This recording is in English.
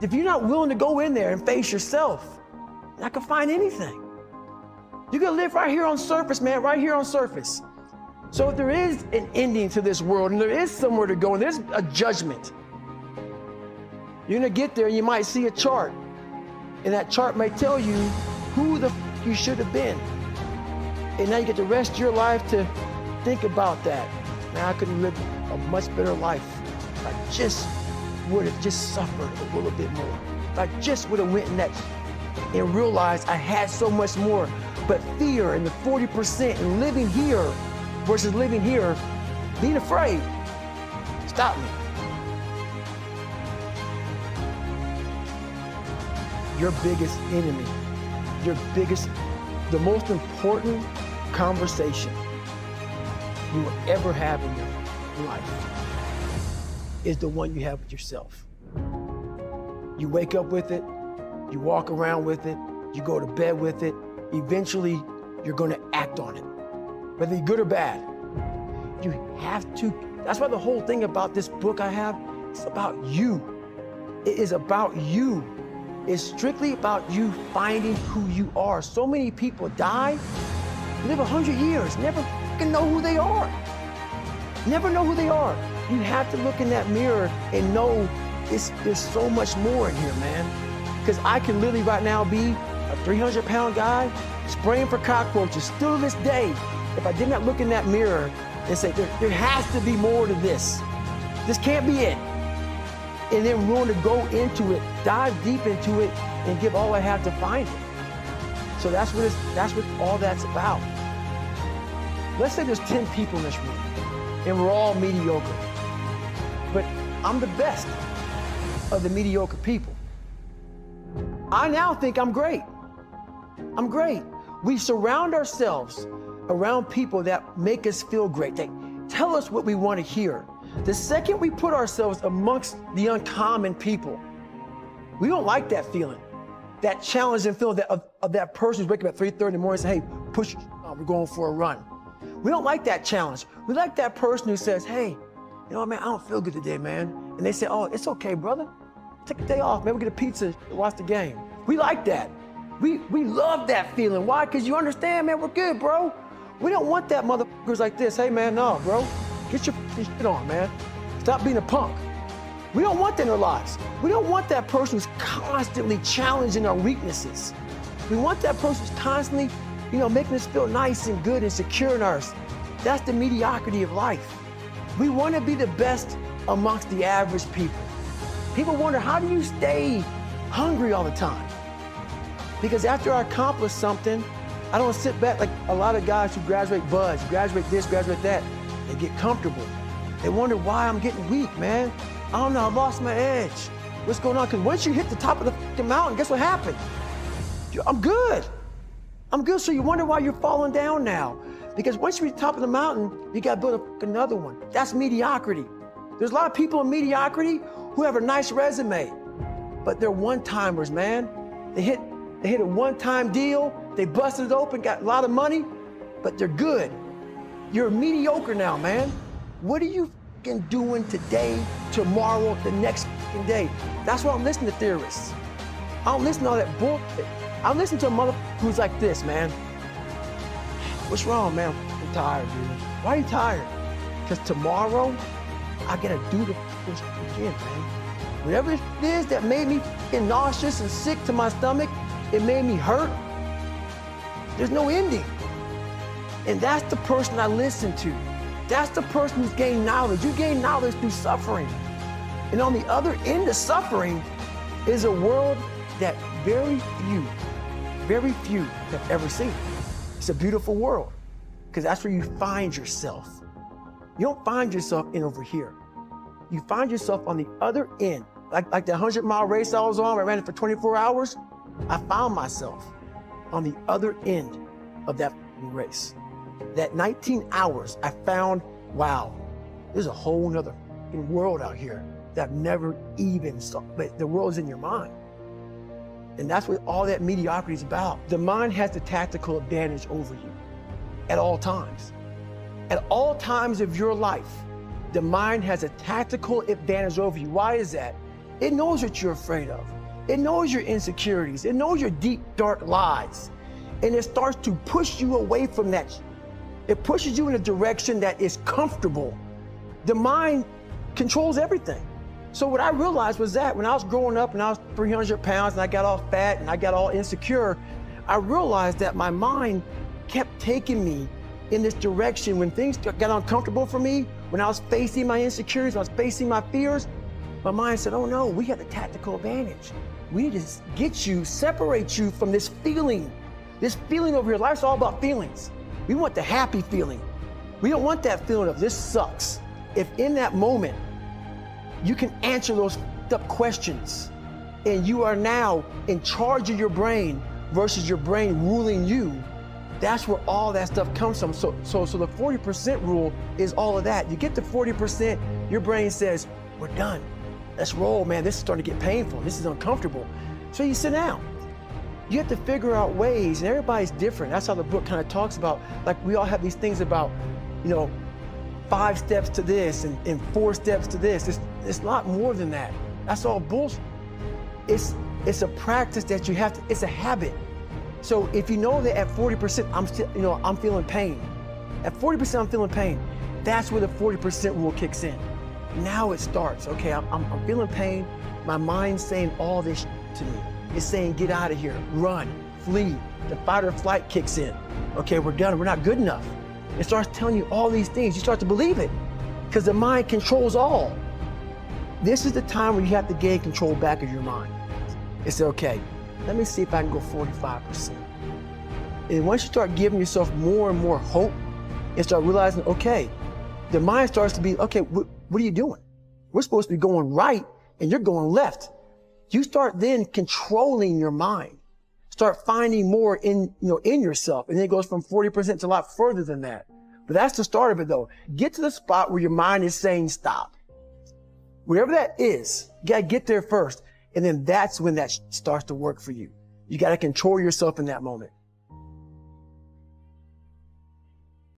If you're not willing to go in there and face yourself, you're not gonna find anything. You're gonna live right here on surface, man, right here on surface. So if there is an ending to this world and there is somewhere to go and there's a judgment, you're gonna get there and you might see a chart. And that chart may tell you who the you should have been. And now you get the rest of your life to think about that. Now I could live a much better life if I just would have just suffered a little bit more. If I just would have went in that and realized I had so much more. But fear and the 40% and living here versus living here, being afraid, stop me. Your biggest enemy, the most important conversation you will ever have in your life is the one you have with yourself. You wake up with it, you walk around with it, you go to bed with it, eventually you're gonna act on it, whether you're good or bad. You have to, that's why the whole thing about this book I have, it's about you. It is about you. It's strictly about you finding who you are. So many people die, live 100 years, never fucking know who they are. Never know who they are. You have to look in that mirror and know there's so much more in here, man. Because I can literally right now be a 300-pound guy spraying for cockroaches still to this day if I did not look in that mirror and say, there has to be more to this. This can't be it. And then willing to go into it, dive deep into it, and give all I have to find it. So that's what all that's about. Let's say there's 10 people in this room, and we're all mediocre. But I'm the best of the mediocre people. I now think I'm great. I'm great. We surround ourselves around people that make us feel great. They tell us what we want to hear. The second we put ourselves amongst the uncommon people, we don't like that feeling, that challenging feeling of that person who's waking up at 3:30 in the morning and say, hey, push your on, we're going for a run. We don't like that challenge. We like that person who says, hey, you know what, man, I don't feel good today, man. And they say, oh, it's okay, brother. Take a day off, man, we'll get a pizza and watch the game. We like that. We love that feeling. Why? Because you understand, man, we're good, bro. We don't want that motherfuckers like this. Hey, man, no, bro. Get your shit on, man. Stop being a punk. We don't want that in our lives. We don't want that person who's constantly challenging our weaknesses. We want that person who's constantly, making us feel nice and good and secure in ours. That's the mediocrity of life. We want to be the best amongst the average people. People wonder, how do you stay hungry all the time? Because after I accomplish something, I don't sit back like a lot of guys who graduate buds, graduate this, graduate that. They get comfortable. They wonder why I'm getting weak, man. I don't know, I lost my edge. What's going on? Because once you hit the top of the mountain, guess what happened? I'm good. I'm good, so you wonder why you're falling down now. Because once you reach the top of the mountain, you gotta build another one. That's mediocrity. There's a lot of people in mediocrity who have a nice resume, but they're one-timers, man. They hit a one-time deal, they busted it open, got a lot of money, but they're good. You're mediocre now, man. What are you fucking doing today, tomorrow, the next fucking day? That's why I'm listening to theorists. I don't listen to all that bullshit. I listen to a motherfucker who's like this, man. What's wrong, man? I'm tired, dude. Why are you tired? Because tomorrow, I gotta do the fucking shit again, man. Whatever it is that made me fucking nauseous and sick to my stomach, it made me hurt. There's no ending. And that's the person I listen to. That's the person who's gained knowledge. You gain knowledge through suffering. And on the other end of suffering is a world that very few have ever seen. It's a beautiful world, because that's where you find yourself. You don't find yourself in over here. You find yourself on the other end. Like the 100-mile race I was on, I ran it for 24 hours. I found myself on the other end of that race. That 19 hours, I found, wow, there's a whole nother world out here that I've never even saw, but the world's in your mind. And that's what all that mediocrity is about. The mind has the tactical advantage over you at all times. At all times of your life, the mind has a tactical advantage over you. Why is that? It knows what you're afraid of. It knows your insecurities. It knows your deep, dark lies. And it starts to push you away from that. It pushes you in a direction that is comfortable. The mind controls everything. So what I realized was that when I was growing up and I was 300 pounds and I got all fat and I got all insecure, I realized that my mind kept taking me in this direction. When things got uncomfortable for me, when I was facing my insecurities, when I was facing my fears, my mind said, oh no, we got the tactical advantage. We need to get you, separate you from this feeling over here. Life's all about feelings. We want the happy feeling. We don't want that feeling of this sucks. If in that moment, you can answer those up questions and you are now in charge of your brain versus your brain ruling you, that's where all that stuff comes from. So the 40% rule is all of that. You get to 40%, your brain says, we're done. Let's roll, man. This is starting to get painful. This is uncomfortable. So you sit down. You have to figure out ways, and everybody's different. That's how the book kind of talks about, like we all have these things about, 5 steps to this and 4 steps to this. It's a lot more than that. That's all bullshit. It's a practice that you have to, it's a habit. So if you know that at 40%, I'm feeling pain. At 40%, I'm feeling pain. That's where the 40% rule kicks in. Now it starts. Okay, I'm feeling pain. My mind's saying all this to me. It's saying, get out of here, run, flee. The fight or flight kicks in. Okay, we're done, we're not good enough. It starts telling you all these things. You start to believe it because the mind controls all. This is the time where you have to gain control back of your mind. It's okay, let me see if I can go 45%. And once you start giving yourself more and more hope and start realizing, okay, the mind starts to be, okay, what are you doing? We're supposed to be going right and you're going left. You start then controlling your mind. Start finding more in yourself. And then it goes from 40% to a lot further than that. But that's the start of it though. Get to the spot where your mind is saying stop. Whatever that is, you gotta get there first. And then that's when that starts to work for you. You gotta control yourself in that moment.